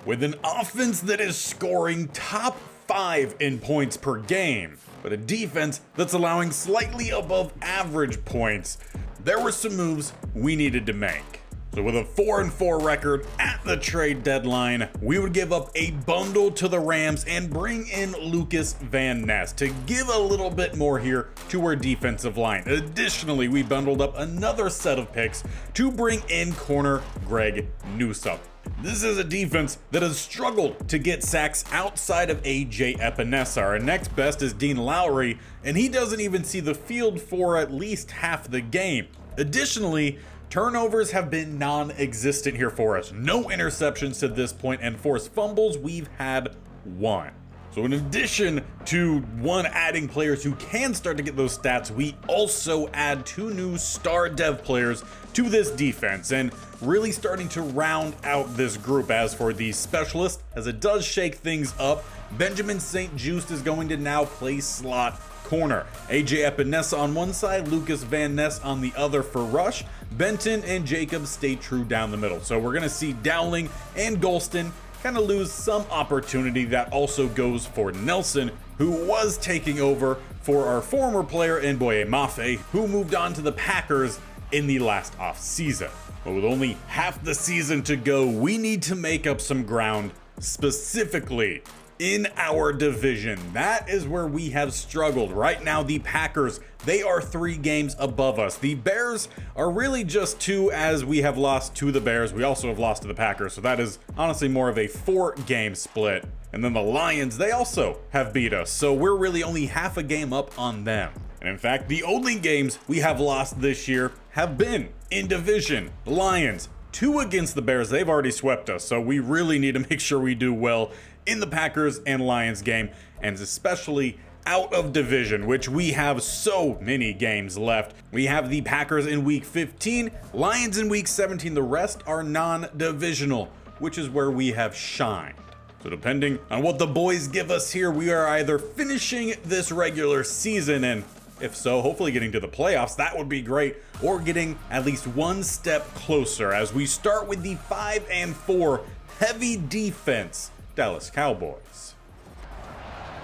with an offense that is scoring top 5 in points per game, but a defense that's allowing slightly above average points, there were some moves we needed to make. So with a 4-4 record at the trade deadline, we would give up a bundle to the Rams and bring in Lucas Van Ness to give a little bit more here to our defensive line. Additionally, we bundled up another set of picks to bring in corner Greg Newsome. This is a defense that has struggled to get sacks outside of AJ Epinesa. Our next best is Dean Lowry, and he doesn't even see the field for at least half the game. Additionally, turnovers have been non-existent here for us. No interceptions to this point, and forced fumbles, we've had 1. So in addition to adding players who can start to get those stats, we also add 2 new star dev players to this defense and really starting to round out this group. As for the specialist, as it does shake things up, Benjamin St. Juste is going to now play slot corner. AJ Epinesa on one side, Lucas Van Ness on the other for rush. Benton and Jacobs stay true down the middle. So we're going to see Dowling and Golston kind of lose some opportunity. That also goes for Nelson, who was taking over for our former player Nboye Mafe, who moved on to the Packers in the last offseason. But with only half the season to go, we need to make up some ground, specifically in our division. That is where we have struggled. Right now, the Packers, they are 3 games above us. The Bears are really just 2, as we have lost to the Bears. We also have lost to the Packers, so that is honestly more of a 4-game split. And then the Lions, they also have beat us, so we're really only half a game up on them. And in fact, the only games we have lost this year have been in division. The Lions, 2 against the Bears, they've already swept us, so we really need to make sure we do well in the Packers and Lions game, and especially out of division, which we have so many games left. We have the Packers in week 15, Lions in week 17. The rest are non-divisional, which is where we have shined. So depending on what the boys give us here, we are either finishing this regular season, and if so, hopefully getting to the playoffs, that would be great, or getting at least one step closer as we start with the 5-4 heavy defense Dallas Cowboys.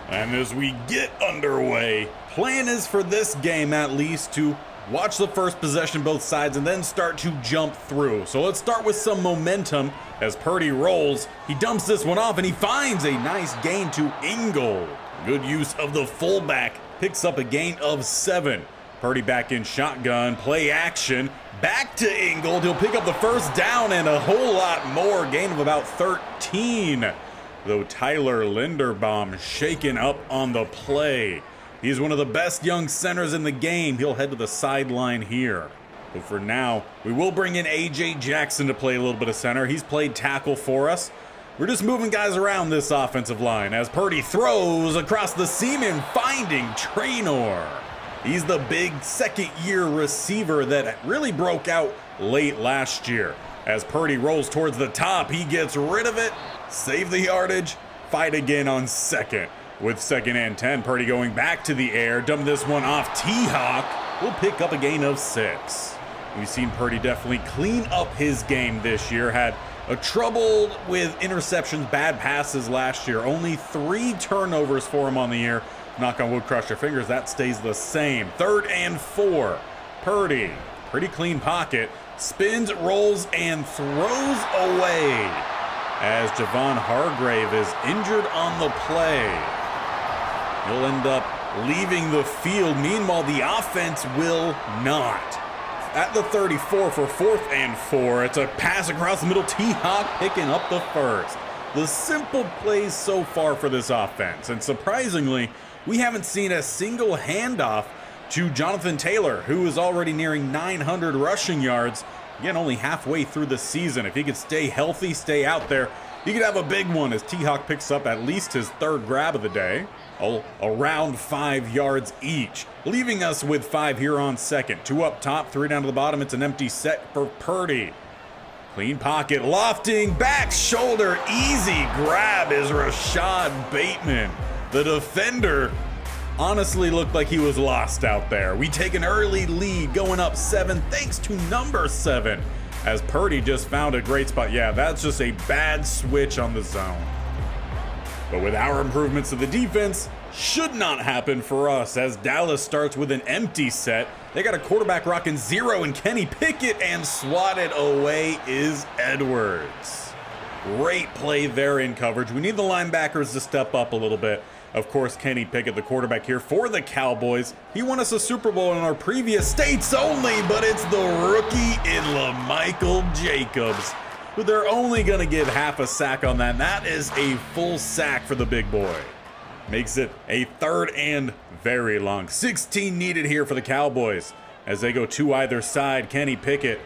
And as we get underway, plan is for this game at least to watch the first possession both sides and then start to jump through. So let's start with some momentum as Purdy rolls. He dumps this one off and he finds a nice gain to Ingold. Good use of the fullback, picks up a gain of 7. Purdy back in shotgun, play action, back to Ingold. He'll pick up the first down and a whole lot more, gain of about 13. Though Tyler Linderbaum shaken up on the play. He's one of the best young centers in the game. He'll head to the sideline here. But for now, we will bring in AJ Jackson to play a little bit of center. He's played tackle for us. We're just moving guys around this offensive line as Purdy throws across the seam and finding Traynor. He's the big second-year receiver that really broke out late last year. As Purdy rolls towards the top, he gets rid of it, save the yardage, fight again on second. With 2nd and 10, Purdy going back to the air, dump this one off T-Hawk, will pick up a gain of 6. We've seen Purdy definitely clean up his game this year, had a trouble with interceptions, bad passes last year, only 3 turnovers for him on the year. Knock on wood, cross your fingers, that stays the same. 3rd and 4, Purdy, pretty clean pocket, spins, rolls, and throws away as Javon Hargrave is injured on the play. He'll end up leaving the field. Meanwhile, the offense will not. At the 34 for 4th and 4, it's a pass across the middle, T-Hawk picking up the first. The simple plays so far for this offense, and surprisingly, we haven't seen a single handoff to Jonathan Taylor, who is already nearing 900 rushing yards. Again, only halfway through the season. If he could stay healthy, stay out there, he could have a big one as T-Hawk picks up at least his 3rd grab of the day. Around 5 yards each, leaving us with 5 here on second. 2 up top, 3 down to the bottom. It's an empty set for Purdy. Clean pocket, lofting, back shoulder, easy grab is Rashad Bateman. The defender honestly looked like he was lost out there. We take an early lead going up 7 thanks to number 7. as Purdy just found a great spot. Yeah, that's just a bad switch on the zone. But with our improvements to the defense, should not happen for us as Dallas starts with an empty set. They got a quarterback rocking 0 in Kenny Pickett, and swatted away is Edwards. Great play there in coverage. We need the linebackers to step up a little bit. Of course, Kenny Pickett, the quarterback here for the Cowboys. He won us a Super Bowl in our previous states only, but it's the rookie in LaMichael Jacobs, who they're only going to give half a sack on that. And that is a full sack for the big boy. Makes it a 3rd and very long. 16 needed here for the Cowboys as they go to either side. Kenny Pickett,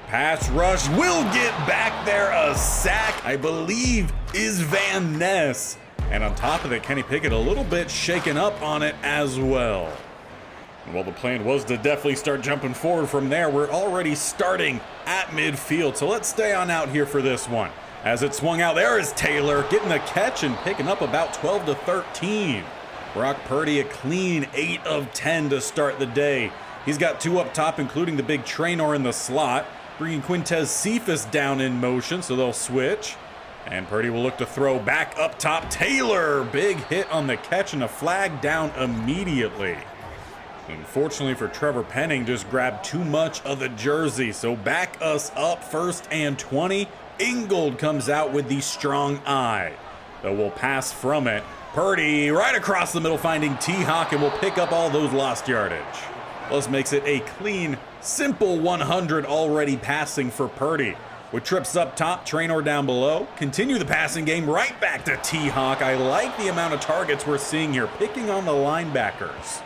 pass rush, will get back there. A sack, I believe, is Van Ness. And on top of it, Kenny Pickett a little bit shaken up on it as well. And while the plan was to definitely start jumping forward from there, we're already starting at midfield. So let's stay on out here for this one. As it swung out, there is Taylor getting the catch and picking up about 12 to 13. Brock Purdy a clean 8 of 10 to start the day. He's got 2 up top, including the big Traynor in the slot, bringing Quintez Cephas down in motion, so they'll switch. And Purdy will look to throw back up top. Taylor, big hit on the catch and a flag down immediately. Unfortunately for Trevor Penning, just grabbed too much of the jersey, so back us up 1st and 20. Ingold comes out with the strong eye, though we'll pass from it. Purdy right across the middle, finding T-Hawk, and will pick up all those lost yardage. Plus makes it a clean, simple 100 already passing for Purdy. With trips up top, Traynor down below. Continue the passing game right back to T-Hawk. I like the amount of targets we're seeing here, picking on the linebackers.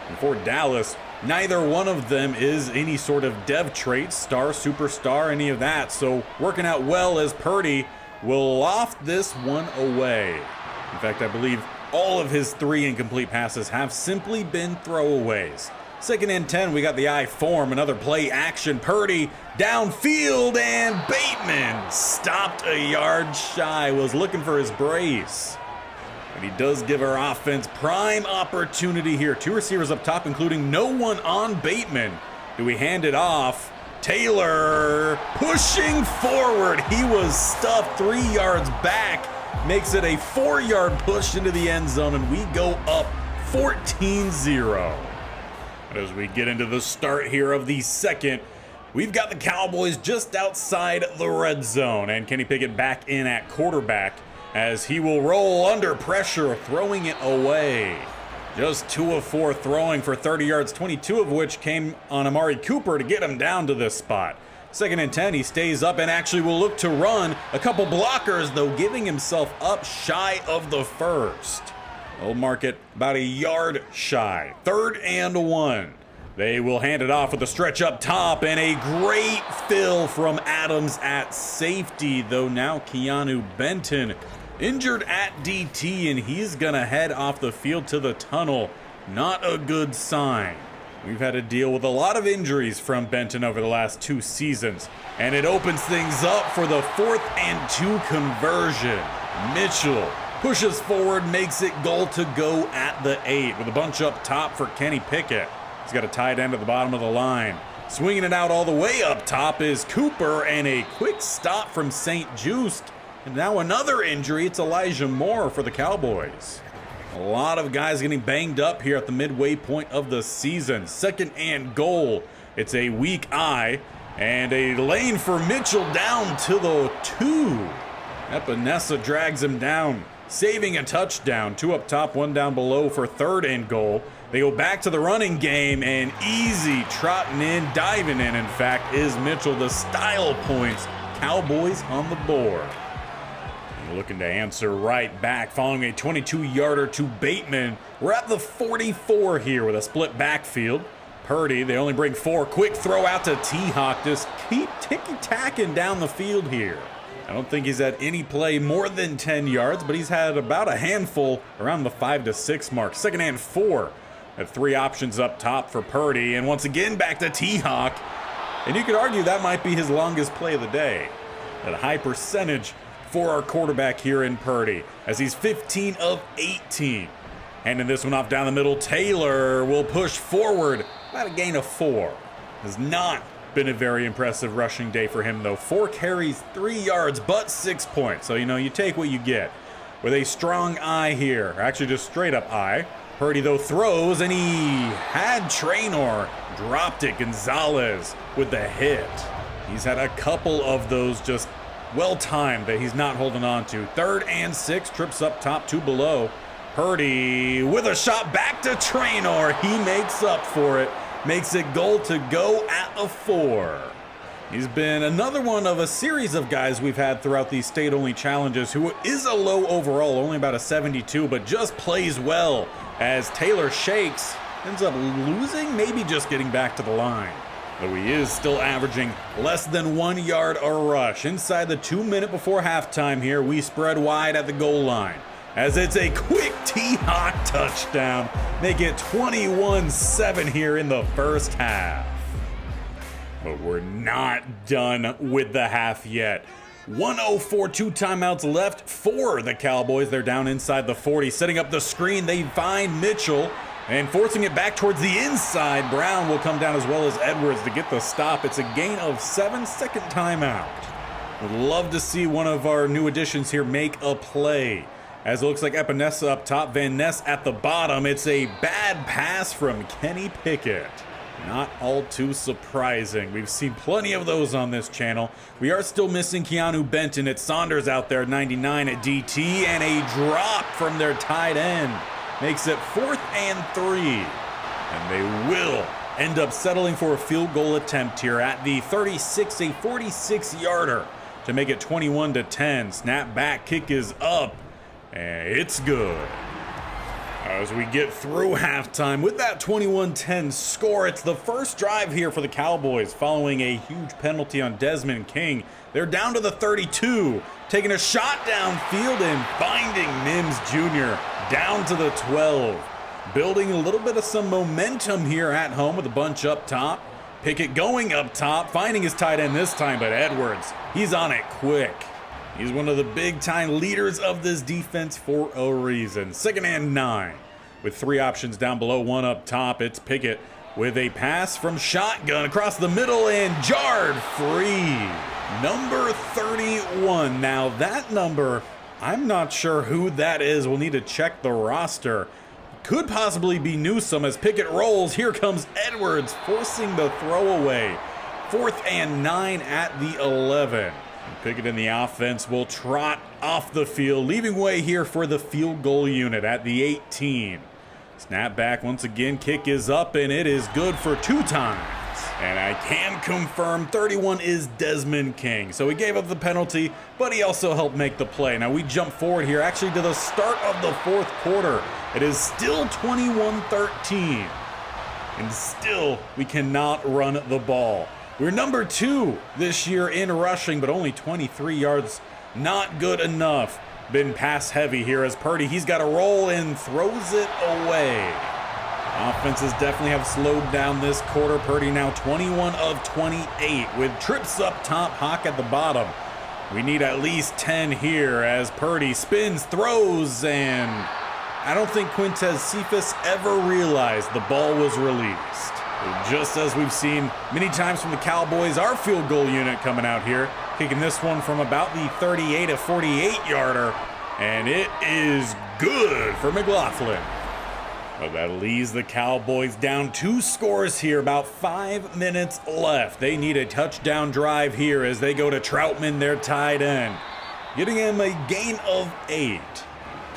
And for Dallas, neither one of them is any sort of dev trait, star, superstar, any of that. So working out well as Purdy will loft this one away. In fact, I believe all of his 3 incomplete passes have simply been throwaways. 2nd and 10, we got the I form, another play action. Purdy downfield, and Bateman stopped a yard shy, was looking for his brace. But he does give our offense prime opportunity here. 2 receivers up top, including no one on Bateman. Do we hand it off? Taylor pushing forward. He was stuffed 3 yards back. Makes it a 4-yard push into the end zone, and we go up 14-0. As we get into the start here of the second, we've got the Cowboys just outside the red zone, and Kenny Pickett back in at quarterback as he will roll under pressure, throwing it away. Just 2 of 4 throwing for 30 yards, 22 of which came on Amari Cooper to get him down to this spot. 2nd and 10, he stays up and actually will look to run. A couple blockers, though, giving himself up shy of the 1st. They'll mark it about a yard shy. 3rd and 1. They will hand it off with a stretch up top, and a great fill from Adams at safety, though now Keanu Benton injured at DT, and he's gonna head off the field to the tunnel. Not a good sign. We've had to deal with a lot of injuries from Benton over the last 2 seasons, and it opens things up for the 4th and 2 conversion. Mitchell pushes forward, makes it goal to go at the 8 with a bunch up top for Kenny Pickett. He's got a tight end at the bottom of the line. Swinging it out all the way up top is Cooper, and a quick stop from St. Just. And now another injury. It's Elijah Moore for the Cowboys. A lot of guys getting banged up here at the midway point of the season. 2nd and goal. It's a weak eye, and a lane for Mitchell down to the 2. Epinesa drags him down, saving a touchdown. 2 up top, 1 down below for 3rd and goal. They go back to the running game, and easy trotting in, diving in fact, is Mitchell. The style points, Cowboys on the board. And looking to answer right back following a 22-yarder to Bateman. We're at the 44 here with a split backfield. Purdy, they only bring 4. Quick throw out to T-Hawk. Just keep ticky-tacking down the field here. I don't think he's had any play more than 10 yards, but he's had about a handful around the 5 to 6 mark. 2nd and 4. Have 3 options up top for Purdy, and once again back to T-Hawk. And you could argue that might be his longest play of the day. At a high percentage for our quarterback here in Purdy, as he's 15 of 18. Handing this one off down the middle. Taylor will push forward, about a gain of 4. Has not been a very impressive rushing day for him, though. 4 carries, 3 yards, but 6 points. So, you take what you get. With a strong eye here, actually just straight up eye. Purdy, though, throws, and he had Traynor. Dropped it. Gonzalez with the hit. He's had a couple of those just well-timed that he's not holding on to. 3rd and 6, trips up top, 2 below. Purdy with a shot back to Traynor. He makes up for it. Makes it goal to go at a 4. He's been another one of a series of guys we've had throughout these state-only challenges who is a low overall, only about a 72, but just plays well as Taylor Shakes ends up losing, maybe just getting back to the line. Though he is still averaging less than 1 yard a rush. Inside the 2 minute before halftime here, we spread wide at the goal line as it's a quick T-Hawk touchdown. Make it 21-7 here in the first half. But we're not done with the half yet. 1:04, 2 timeouts left for the Cowboys. They're down inside the 40, setting up the screen. They find Mitchell and forcing it back towards the inside. Brown will come down as well as Edwards to get the stop. It's a gain of 7, second timeout. Would love to see one of our new additions here make a play. As it looks like Epinesa up top, Van Ness at the bottom. It's a bad pass from Kenny Pickett. Not all too surprising. We've seen plenty of those on this channel. We are still missing Keanu Benton. It's Saunders out there, 99 at DT, and a drop from their tight end. Makes it 4th and 3. And they will end up settling for a field goal attempt here at the 36, a 46-yarder to make it 21-10. Snap back, kick is up, and it's good. As we get through halftime with that 21-10 score, it's the first drive here for the Cowboys following a huge penalty on Desmond King. They're down to the 32, taking a shot downfield and finding Mims Jr. down to the 12. Building a little bit of some momentum here at home with a bunch up top. Pickett going up top, finding his tight end this time, but Edwards, he's on it quick. He's one of the big-time leaders of this defense for a reason. 2nd and 9. With 3 options down below, 1 up top. It's Pickett with a pass from shotgun across the middle and jarred free. Number 31. Now that number, I'm not sure who that is. We'll need to check the roster. Could possibly be Newsome as Pickett rolls. Here comes Edwards forcing the throwaway. 4th and 9 at the 11. Pickett in the offense will trot off the field, leaving way here for the field goal unit at the 18. Snap back once again, kick is up, and it is good for 2 times. And I can confirm 31 is Desmond King. So he gave up the penalty, but he also helped make the play. Now we jump forward here actually to the start of the 4th quarter. It is still 21-13. And still, we cannot run the ball. We're number 2 this year in rushing, but only 23 yards. Not good enough. Been pass heavy here as Purdy, he's got a roll and throws it away. Offenses definitely have slowed down this quarter. Purdy now 21 of 28 with trips up top, Hawk at the bottom. We need at least 10 here as Purdy spins, throws, and I don't think Quintez Cephas ever realized the ball was released. Just as we've seen many times from the Cowboys, our field goal unit coming out here, kicking this one from about the 38 to 48-yarder, and it is good for McLaughlin. But that leaves the Cowboys down 2 scores here, about 5 minutes left. They need a touchdown drive here as they go to Troutman, their tight end, getting him a gain of 8.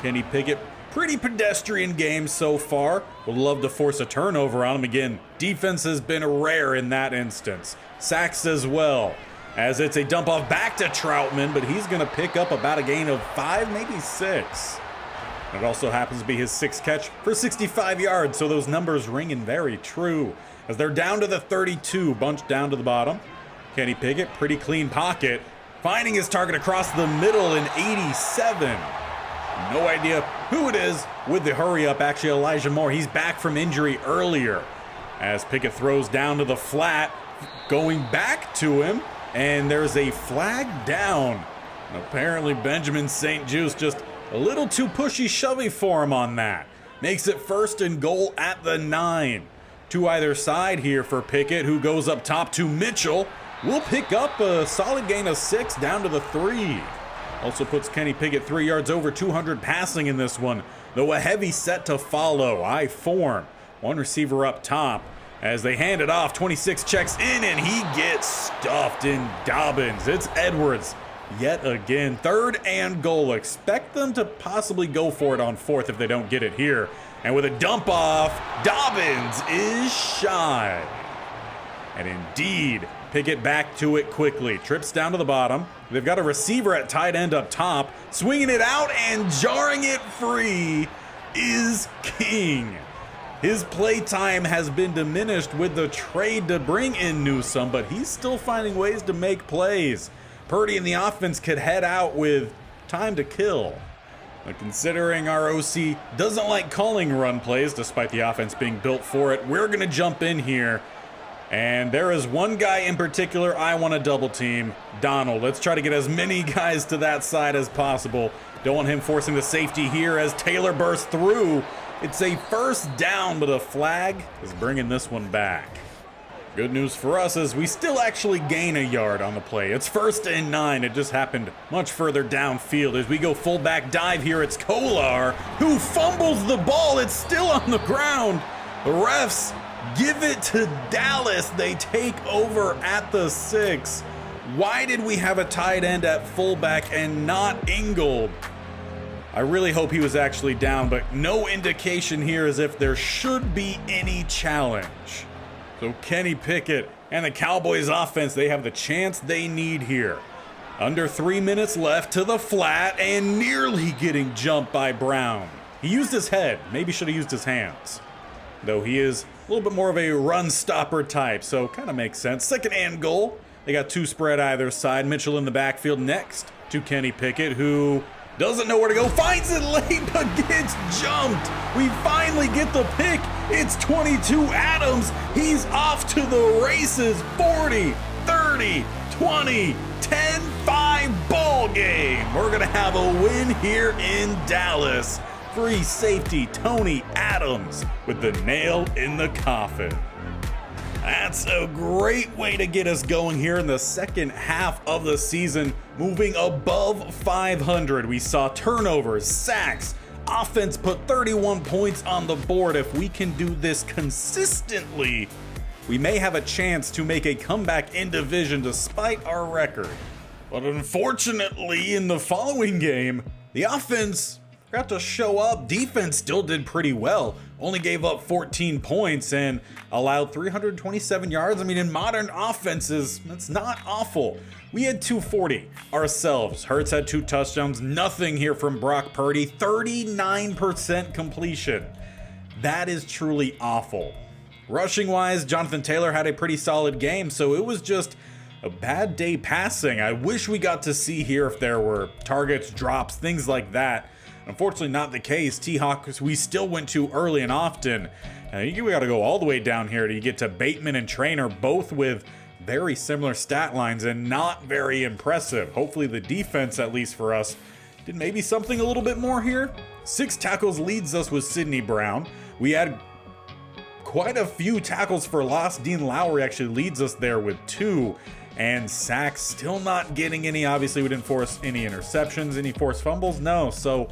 Kenny Pickett, pretty pedestrian game so far. Would love to force a turnover on him again. Defense has been rare in that instance. Sacks as well, as it's a dump off back to Troutman, but he's going to pick up about a gain of 5, maybe 6. It also happens to be his 6th catch for 65 yards, so those numbers ringing very true. As they're down to the 32, bunched down to the bottom. Kenny Pickett, pretty clean pocket, finding his target across the middle in 87. No idea who it is with the hurry up. Actually, Elijah Moore, he's back from injury earlier. As Pickett throws down to the flat, going back to him, and there's a flag down. And apparently Benjamin St. Juste just a little too pushy shovey for him on that. Makes it 1st and goal at the 9. to either side here for Pickett, who goes up top to Mitchell. We'll pick up a solid gain of 6 down to the 3. Also puts Kenny Pickett 3 yards over 200 passing in this one, though a heavy set to follow. I form. One receiver up top. As they hand it off, 26 checks in and he gets stuffed in Dobbins. It's Edwards yet again. 3rd and goal. Expect them to possibly go for it on 4th if they don't get it here. And with a dump off, Dobbins is shy. And indeed, Pickett back to it quickly. Trips down to the bottom. They've got a receiver at tight end up top. Swinging it out and jarring it free is King. His play time has been diminished with the trade to bring in Newsome, but he's still finding ways to make plays. Purdy and the offense could head out with time to kill. But considering our OC doesn't like calling run plays, despite the offense being built for it, we're going to jump in here. And there is one guy in particular I want to double team, Donald. Let's try to get as many guys to that side as possible. Don't want him forcing the safety here as Taylor bursts through. It's a 1st down, but a flag is bringing this one back. Good news for us is we still actually gain a yard on the play. It's 1st and 9. It just happened much further downfield. As we go fullback dive here, it's Kolar who fumbles the ball. It's still on the ground. The refs give it to Dallas. They take over at the 6. Why did we have a tight end at fullback and not Ingold? I really hope he was actually down, but no indication here as if there should be any challenge. So Kenny Pickett and the Cowboys offense, they have the chance they need here. Under 3 minutes left to the flat and nearly getting jumped by Brown. He used his head, maybe should have used his hands. Though he is a little bit more of a run stopper type, so kind of makes sense. 2nd and goal. They got 2 spread either side. Mitchell in the backfield next to Kenny Pickett, who doesn't know where to go, finds it late, but gets jumped. We finally get the pick. It's 22 Adams. He's off to the races. 40, 30, 20, 10, 5 ball game. We're going to have a win here in Dallas. Free safety Tony Adams with the nail in the coffin. That's a great way to get us going here in the second half of the season, moving above 500. We saw turnovers, sacks, offense put 31 points on the board. If we can do this consistently, we may have a chance to make a comeback in division despite our record. But unfortunately, in the following game, the offense got to show up. Defense still did pretty well. Only gave up 14 points and allowed 327 yards. I mean, in modern offenses, that's not awful. We had 240 ourselves. Hurts had 2 touchdowns. Nothing here from Brock Purdy. 39% completion. That is truly awful. Rushing wise, Jonathan Taylor had a pretty solid game, so it was just a bad day passing. I wish we got to see here if there were targets, drops, things like that. Unfortunately, not the case. T-Hawk, we still went to early and often. We got to go all the way down here to get to Bateman and Trainer, both with very similar stat lines and not very impressive. Hopefully the defense, at least for us, did maybe something a little bit more here. 6 tackles leads us with Sidney Brown. We had quite a few tackles for loss. Dean Lowry actually leads us there with 2. And sacks, still not getting any. Obviously, we didn't force any interceptions, any forced fumbles. No, so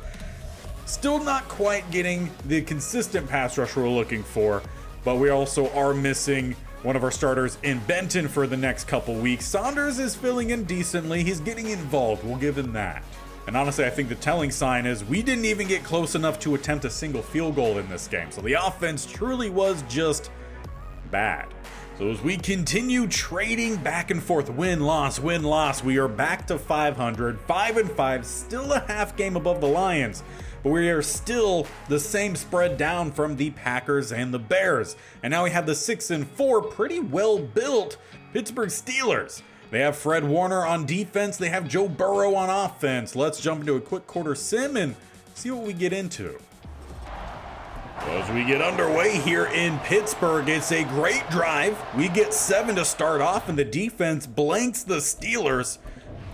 still not quite getting the consistent pass rush we're looking for. But we also are missing one of our starters in Benton for the next couple weeks. Saunders is filling in decently. He's getting involved. We'll give him that. And honestly, I think the telling sign is we didn't even get close enough to attempt a single field goal in this game. So the offense truly was just bad. So as we continue trading back and forth, win-loss, we are back to 500, 5-5, still a half game above the Lions, but we are still the same spread down from the Packers and the Bears. And now we have the 6-4, pretty well built Pittsburgh Steelers. They have Fred Warner on defense, they have Joe Burrow on offense. Let's jump into a quick quarter sim and see what we get into. As we get underway here in Pittsburgh, it's a great drive. We get 7 to start off, and the defense blanks the Steelers.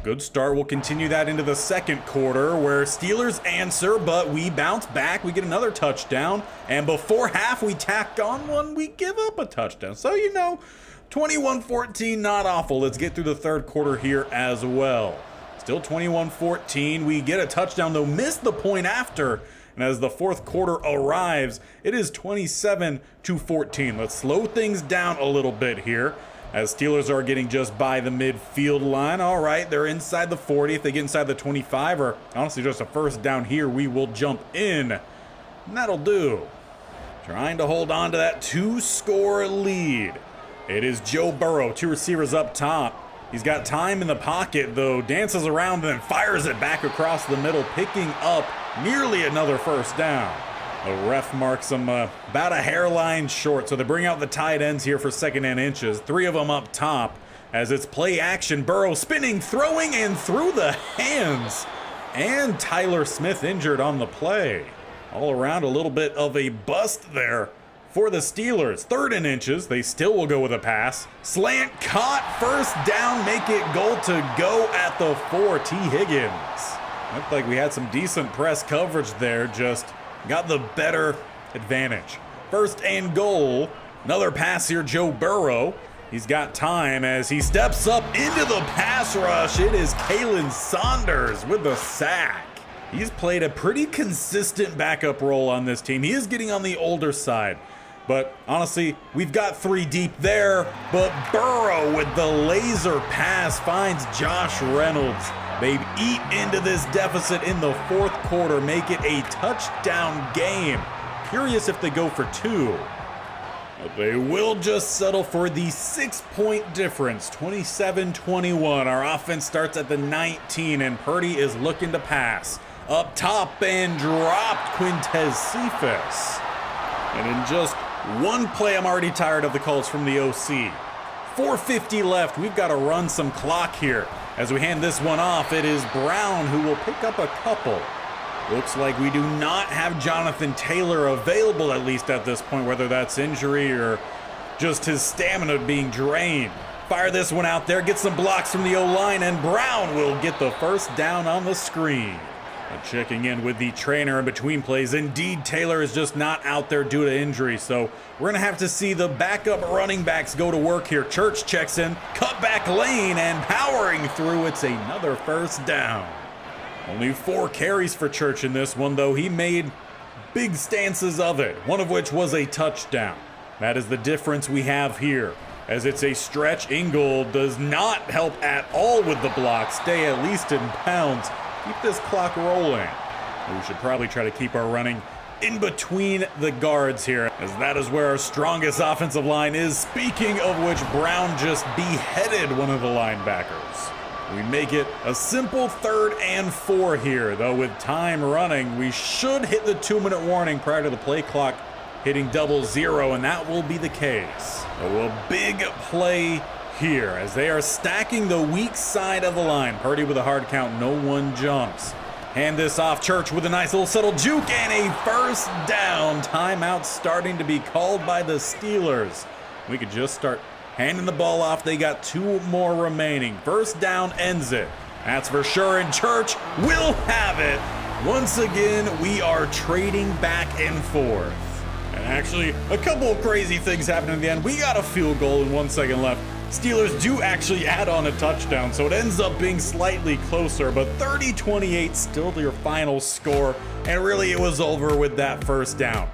Good start. We'll continue that into the second quarter where Steelers answer, but we bounce back. We get another touchdown. And before half, we tack on one. We give up a touchdown. So, 21-14, not awful. Let's get through the third quarter here as well. Still 21-14. We get a touchdown, though, miss the point after. And as the fourth quarter arrives, it is 27-14. Let's slow things down a little bit here, as Steelers are getting just by the midfield line. All right, they're inside the 40. If they get inside the 25, or honestly just a first down here, we will jump in. And that'll do. Trying to hold on to that 2-score lead. It is Joe Burrow, 2 receivers up top. He's got time in the pocket, though, dances around and then fires it back across the middle, picking up nearly another first down. The ref marks him about a hairline short, so they bring out the tight ends here for second and inches. 3 of them up top as it's play action. Burrow spinning, throwing, and through the hands. And Tyler Smith injured on the play. All around a little bit of a bust there for the Steelers. 3rd and inches, they still will go with a pass. Slant caught, first down, make it goal to go at the 4. T. Higgins. Looked like we had some decent press coverage there, just got the better advantage. 1st and goal. Another pass here, Joe Burrow. He's got time as he steps up into the pass rush. It is Kalen Saunders with the sack. He's played a pretty consistent backup role on this team. He is getting on the older side, but honestly, we've got 3 deep there. But Burrow with the laser pass finds Josh Reynolds. They eat into this deficit in the fourth quarter, make it a touchdown game. Curious if they go for 2. But they will just settle for the 6-point difference, 27-21. Our offense starts at the 19, and Purdy is looking to pass. Up top and dropped Quintez Cephas. And in just one play, I'm already tired of the calls from the OC. 4:50 left. We've got to run some clock here. As we hand this one off, it is Brown who will pick up a couple. Looks like we do not have Jonathan Taylor available, at least at this point, whether that's injury or just his stamina being drained. Fire this one out there, get some blocks from the O-line, and Brown will get the first down on the screen. And checking in with the trainer in between plays. Indeed, Taylor is just not out there due to injury, so we're going to have to see the backup running backs go to work here. Church checks in, cut back lane, and powering through, it's another first down. Only 4 carries for Church in this one, though he made big stances of it, one of which was a touchdown. That is the difference we have here. As it's a stretch, Ingold does not help at all with the block. Stay at least in bounds. Keep this clock rolling. We should probably try to keep our running in between the guards here, as that is where our strongest offensive line is. Speaking of which, Brown just beheaded one of the linebackers. We make it a simple 3rd and 4 here, though with time running, we should hit the 2-minute warning prior to the play clock hitting 00, and that will be the case. So a big play here as they are stacking the weak side of the line. Purdy with a hard count, no one jumps. Hand this off, Church with a nice little subtle juke and a first down. Timeout starting to be called by the Steelers. We could just start handing the ball off. They got 2 more remaining. First down ends it. That's for sure, and Church will have it. Once again, we are trading back and forth. And actually, a couple of crazy things happened in the end. We got a field goal in 1 second left. Steelers do actually add on a touchdown, so it ends up being slightly closer, but 30-28 still your final score, and really it was over with that first down.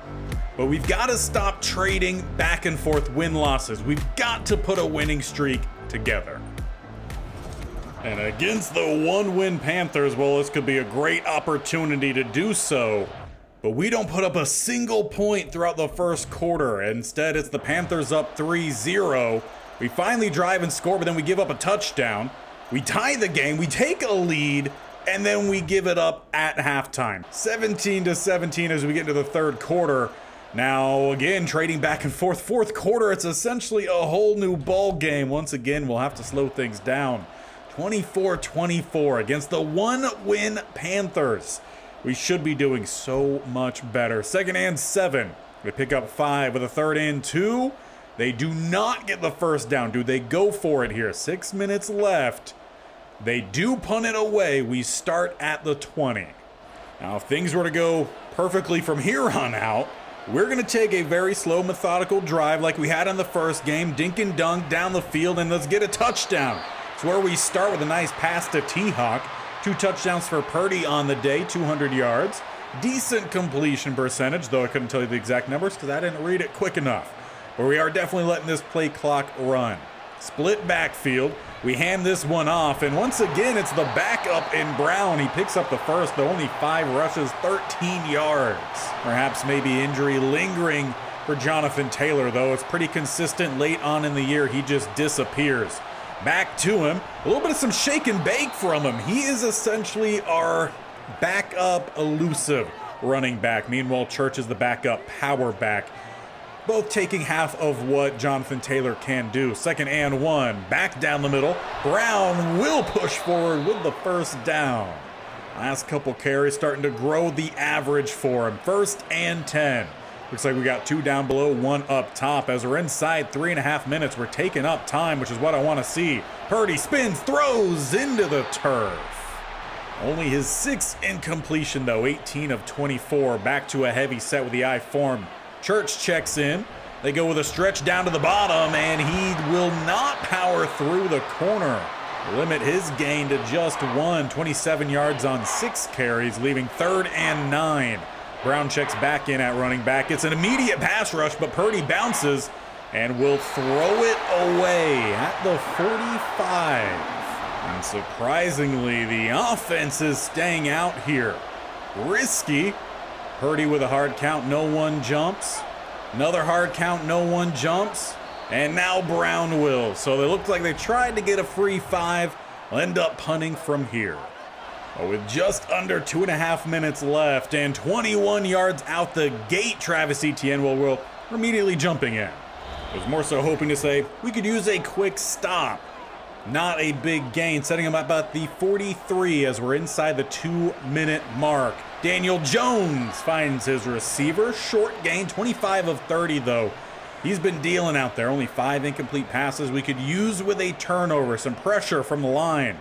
But we've got to stop trading back and forth win-losses. We've got to put a winning streak together. And against the 1-win Panthers, well, this could be a great opportunity to do so. But we don't put up a single point throughout the first quarter. Instead, it's the Panthers up 3-0. We finally drive and score, but then we give up a touchdown. We tie the game, we take a lead, and then we give it up at halftime. 17-17 as we get into the third quarter. Now, again, trading back and forth. Fourth quarter, it's essentially a whole new ball game. Once again, we'll have to slow things down. 24-24 against the 1-win Panthers. We should be doing so much better. 2nd and 7. We pick up 5 with a 3rd and 2. They do not get the first down. Do they go for it here? 6 minutes left. They do punt it away. We start at the 20. Now, if things were to go perfectly from here on out, we're going to take a very slow, methodical drive like we had in the first game. Dink and dunk down the field, and let's get a touchdown. It's where we start with a nice pass to T-Hawk. 2 touchdowns for Purdy on the day, 200 yards. Decent completion percentage, though I couldn't tell you the exact numbers because I didn't read it quick enough. But we are definitely letting this play clock run. Split backfield. We hand this one off, and once again, it's the backup in Brown. He picks up the first, but only 5 rushes, 13 yards. Perhaps maybe injury lingering for Jonathan Taylor, though. It's pretty consistent late on in the year. He just disappears. Back to him. A little bit of some shake and bake from him. He is essentially our backup elusive running back. Meanwhile, Church is the backup power back. Both taking half of what Jonathan Taylor can do. 2nd and 1, back down the middle. Brown will push forward with the first down. Last couple carries starting to grow the average for him. 1st and 10. Looks like we got 2 down below, 1 up top. As we're inside 3.5 minutes, we're taking up time, which is what I want to see. Purdy spins, throws into the turf. Only his 6th incompletion, though. 18 of 24. Back to a heavy set with the I form. Church checks in. They go with a stretch down to the bottom, and he will not power through the corner. Limit his gain to just 1. 27 yards on 6 carries, leaving 3rd and 9. Brown checks back in at running back. It's an immediate pass rush, but Purdy bounces and will throw it away at the 45. And surprisingly, the offense is staying out here. Risky. Purdy with a hard count, no one jumps. Another hard count, no one jumps. And now Brown will. So they look like they tried to get a free 5. Will end up punting from here. But with just under 2.5 minutes left and 21 yards out the gate, Travis Etienne we're immediately jumping in. I was more so hoping to say we could use a quick stop. Not a big gain, setting him up at the 43 as we're inside the 2-minute mark. Daniel Jones finds his receiver. Short gain, 25 of 30 though. He's been dealing out there. Only 5 incomplete passes we could use with a turnover. Some pressure from the line.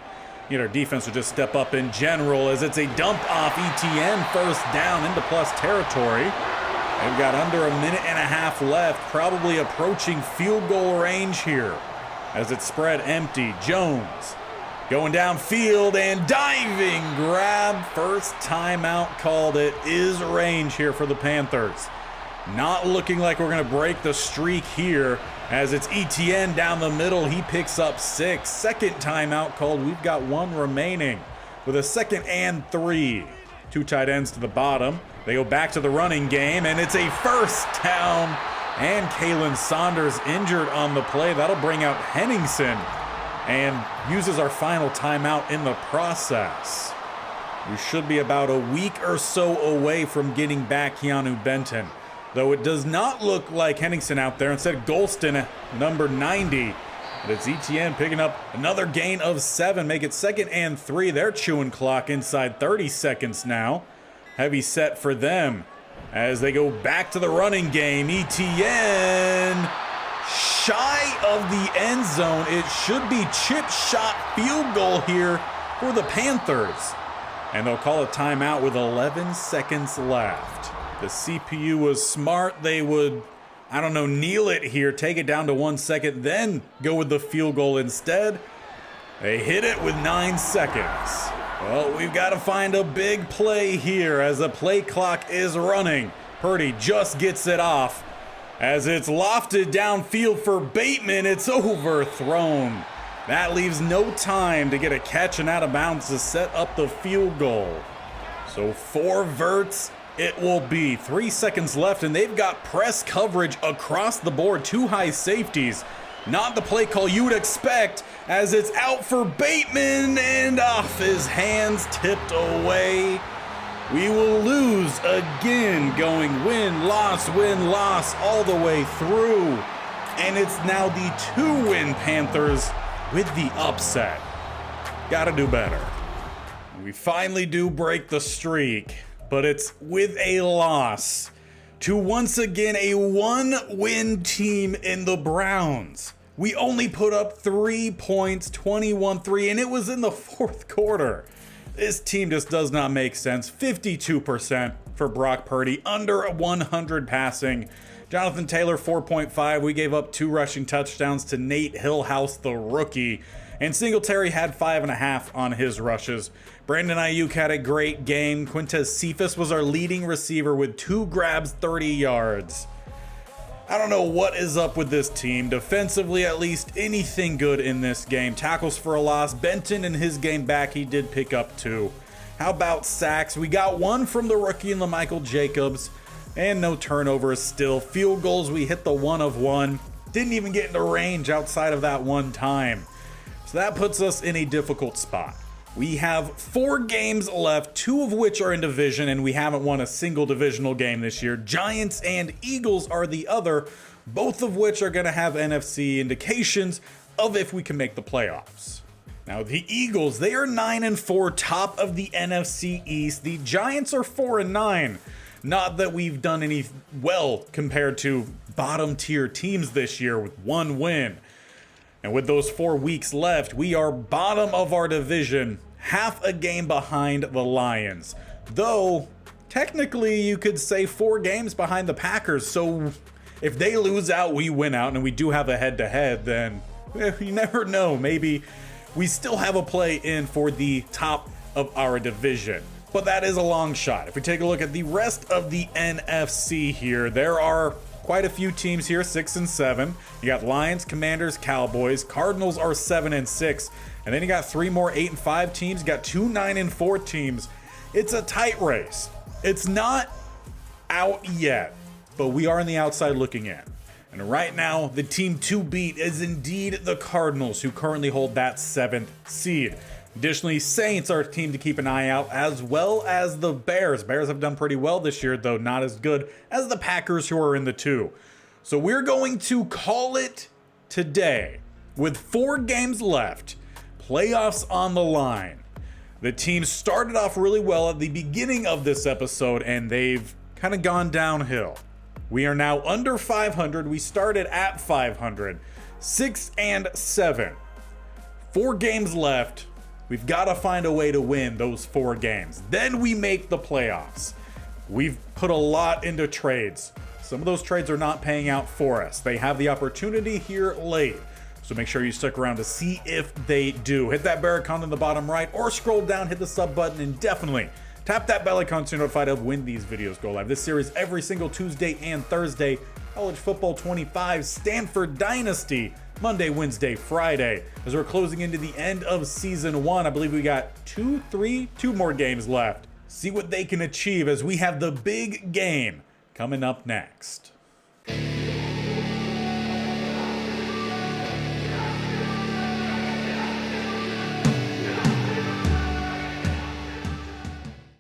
Our defense would just step up in general as it's a dump off Etienne. 1st down into plus territory. They've got under 1.5 minutes left. Probably approaching field goal range here as it's spread empty. Jones going downfield and diving grab. First timeout called. It is range here for the Panthers. Not looking like we're going to break the streak here as it's Etienne down the middle. He picks up 6. 2nd timeout called. We've got 1 remaining with a 2nd and 3. 2 tight ends to the bottom. They go back to the running game, and it's a 1st down. And Kalen Saunders injured on the play. That'll bring out Henningsen and uses our final timeout in the process. We should be about a week or so away from getting back Keanu Benton. Though it does not look like Henningsen out there. Instead, Golston, number 90. But it's Etienne picking up another gain of 7. Make it 2nd and 3. They're chewing clock inside 30 seconds now. Heavy set for them as they go back to the running game. Etienne shy of the end zone. It should be chip shot field goal here for the Panthers. And they'll call a timeout with 11 seconds left. The CPU was smart. They would, kneel it here, take it down to 1 second, then go with the field goal instead. They hit it with 9 seconds. Well, we've got to find a big play here as the play clock is running. Purdy just gets it off. As it's lofted downfield for Bateman, it's overthrown. That leaves no time to get a catch and out of bounds to set up the field goal. So 4 verts it will be. 3 seconds left, and they've got press coverage across the board. 2 high safeties. Not the play call you would expect as it's out for Bateman and off his hands, tipped away. We will lose again, going win-loss all the way through. And it's now the 2-win Panthers with the upset. Gotta do better. We finally do break the streak, but it's with a loss to once again a 1-win team in the Browns. We only put up 3 points, 21-3, and it was in the fourth quarter. This team just does not make sense. 52% for Brock Purdy, under 100 passing. Jonathan Taylor, 4.5. We gave up 2 rushing touchdowns to Nate Hillhouse, the rookie. And Singletary had 5.5 on his rushes. Brandon Ayuk had a great game. Quintez Cephas was our leading receiver with 2 grabs, 30 yards. I don't know what is up with this team. Defensively, at least, anything good in this game. Tackles for a loss. Benton in his game back, he did pick up 2. How about sacks? We got 1 from the rookie in LaMichael Jacobs. And no turnovers still. Field goals, we hit the 1 of 1. Didn't even get into range outside of that one time. So that puts us in a difficult spot. We have 4 games left, 2 of which are in division, and we haven't won a single divisional game this year. Giants and Eagles are the other, both of which are going to have NFC indications of if we can make the playoffs. Now, the Eagles, they are 9-4, top of the NFC East. The Giants are 4-9. Not that we've done any well compared to bottom tier teams this year with 1 win. And with those 4 weeks left, we are bottom of our division, half a game behind the Lions. Though, technically, you could say 4 games behind the Packers. So if they lose out, we win out, and we do have a head-to-head, then you never know. Maybe we still have a play in for the top of our division. But that is a long shot. If we take a look at the rest of the NFC here, there are quite a few teams here, 6-7. You got Lions, Commanders, Cowboys. Cardinals are 7-6. And then you got 3 more 8-5 teams. You got 2 9-4 teams. It's a tight race. It's not out yet, but we are on the outside looking in. And right now, the team to beat is indeed the Cardinals, who currently hold that 7th seed. Additionally, Saints are a team to keep an eye out, as well as the Bears. Bears have done pretty well this year, though not as good as the Packers, who are in the 2. So we're going to call it today. With 4 games left, playoffs on the line. The team started off really well at the beginning of this episode, and they've kind of gone downhill. We are now under 500. We started at 500. 6-7. 4 games left. We've got to find a way to win those 4 games. Then we make the playoffs. We've put a lot into trades. Some of those trades are not paying out for us. They have the opportunity here late. So make sure you stick around to see if they do. Hit that bell icon in the bottom right, or scroll down, hit the sub button, and definitely tap that bell icon to be notified of when these videos go live. This series every single Tuesday and Thursday. College Football 25, Stanford Dynasty, Monday, Wednesday, Friday. As we're closing into the end of season 1, I believe we got 2 more games left. See what they can achieve as we have the big game coming up next.